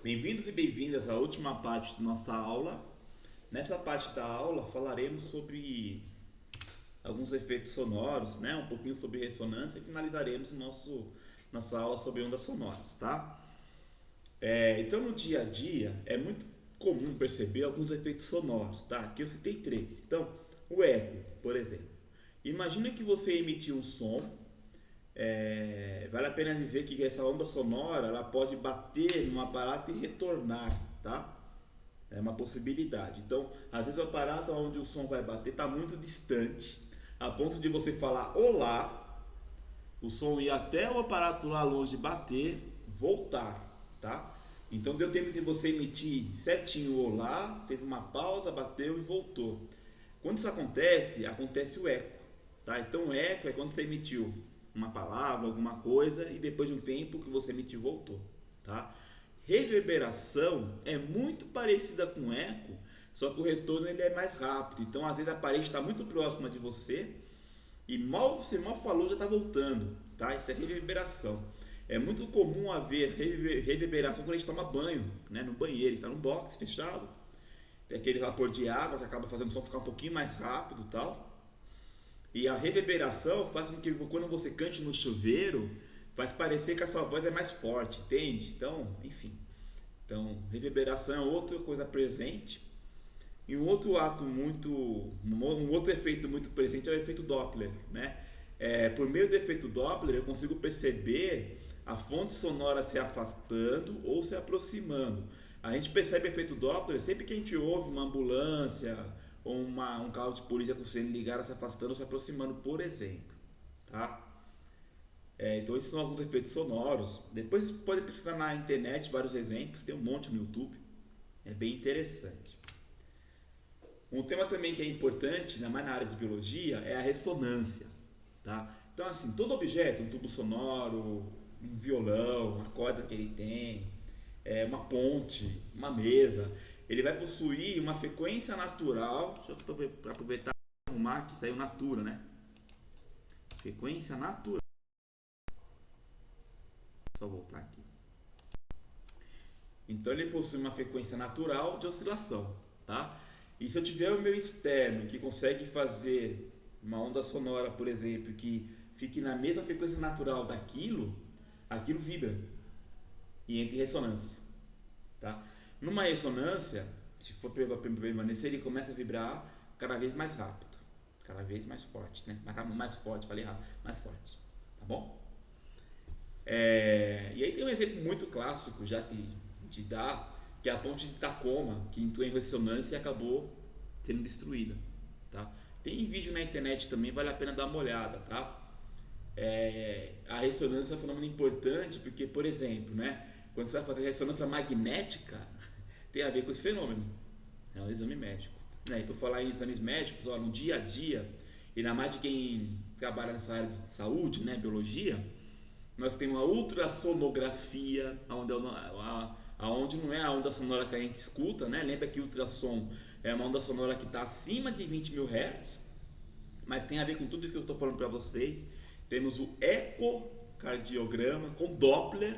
Bem-vindos e bem-vindas à última parte da nossa aula. Nessa parte da aula falaremos sobre alguns efeitos sonoros, né? Um pouquinho sobre ressonância e finalizaremos nossa aula sobre ondas sonoras, tá? Então no dia a dia é muito comum perceber alguns efeitos sonoros, tá? Aqui eu citei três. Então, o eco, por exemplo. Imagina que você emitiu um som. Vale a pena dizer que essa onda sonora ela pode bater num aparato e retornar, tá? É uma possibilidade. Então, às vezes o aparato onde o som vai bater está muito distante, a ponto de você falar olá, o som ir até o aparato lá longe bater, voltar, tá? Então deu tempo de você emitir certinho o olá, teve uma pausa, bateu e voltou. Quando isso acontece, acontece o eco, tá? Então o eco é quando você emitiu uma palavra, alguma coisa e depois de um tempo que você emitiu voltou, tá? Reverberação é muito parecida com eco, só que o retorno ele é mais rápido. Então às vezes a parede está muito próxima de você e você mal falou já está voltando, tá? Isso é reverberação. É muito comum haver reverberação quando a gente toma banho, né? No banheiro, está num box fechado, tem aquele vapor de água que acaba fazendo o som ficar um pouquinho mais rápido, e tal. E a reverberação faz com que quando você cante no chuveiro, faz parecer que a sua voz é mais forte, entende? Então, enfim. Então, reverberação é outra coisa presente. E um outro um outro efeito muito presente é o efeito Doppler, né? Por meio do efeito Doppler, eu consigo perceber a fonte sonora se afastando ou se aproximando. A gente percebe o efeito Doppler sempre que a gente ouve uma ambulância ou um carro de polícia com o sirene ligado se afastando ou se aproximando, por exemplo, tá? Então esses são alguns efeitos sonoros. Depois você pode pesquisar na internet vários exemplos, tem um monte no YouTube. É bem interessante. Um tema também que é importante, ainda mais na área de biologia, é a ressonância, tá? Então assim, todo objeto, um tubo sonoro, um violão, uma corda que ele tem, uma ponte, uma mesa, ele vai possuir uma frequência natural. Deixa eu aproveitar e arrumar que saiu natura, né? Frequência natural. Só voltar aqui. Então ele possui uma frequência natural de oscilação, tá? E se eu tiver o meu externo que consegue fazer uma onda sonora, por exemplo, que fique na mesma frequência natural daquilo, aquilo vibra e entra em ressonância, tá? Numa ressonância, se for permanecer, ele começa a vibrar cada vez mais rápido, cada vez mais forte, né? Mais forte, falei rápido, mais forte, tá bom? E aí tem um exemplo muito clássico, já que te dá, que é a ponte de Tacoma, que entrou em ressonância e acabou sendo destruída, tá? Tem vídeo na internet também, vale a pena dar uma olhada, tá? A ressonância é um fenômeno importante porque, por exemplo, né, quando você vai fazer ressonância magnética, tem a ver com esse fenômeno. É um exame médico. Né? E por falar em exames médicos, ó, no dia a dia, ainda mais de quem trabalha nessa área de saúde, né, biologia, nós temos a ultrassonografia, onde não é a onda sonora que a gente escuta, né? Lembra que o ultrassom é uma onda sonora que está acima de 20 mil Hz, mas tem a ver com tudo isso que eu estou falando para vocês. Temos o ecocardiograma com Doppler,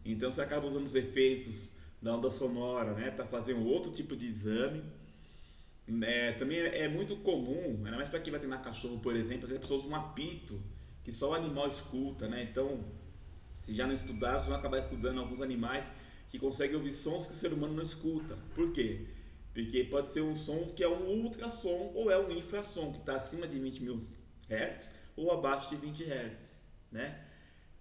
então você acaba usando os efeitos da onda sonora, né, para fazer um outro tipo de exame. Também é muito comum, ainda mais para quem vai treinar cachorro, por exemplo, as pessoas usam um apito que só o animal escuta, né? Então, se já não estudar, vocês vão acabar estudando alguns animais que conseguem ouvir sons que o ser humano não escuta. Por quê? Porque pode ser um som que é um ultrassom ou é um infrassom, que está acima de 20 mil Hz ou abaixo de 20 Hz, né?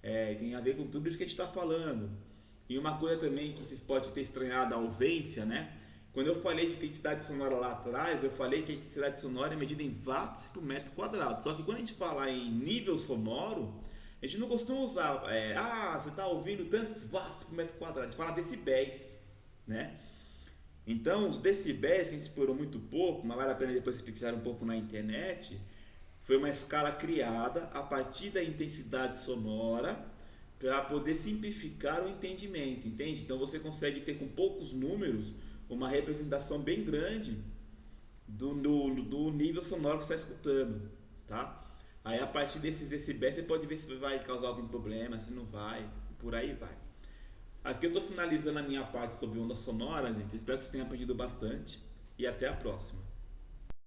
Tem a ver com tudo isso que a gente está falando. E uma coisa também que vocês podem ter estranhado a ausência, né? Quando eu falei de intensidade sonora lá atrás, eu falei que a intensidade sonora é medida em watts por metro quadrado. Só que quando a gente fala em nível sonoro, a gente não costuma usar, você está ouvindo tantos watts por metro quadrado. A gente fala decibéis, né? Então, os decibéis, que a gente explorou muito pouco, mas vale a pena depois pesquisar um pouco na internet, foi uma escala criada a partir da intensidade sonora para poder simplificar o entendimento, entende? Então você consegue ter com poucos números uma representação bem grande do nível sonoro que você está escutando, tá? Aí a partir desses decibéis você pode ver se vai causar algum problema, se não vai, por aí vai. Aqui eu estou finalizando a minha parte sobre onda sonora, gente. Espero que você tenha aprendido bastante e até a próxima.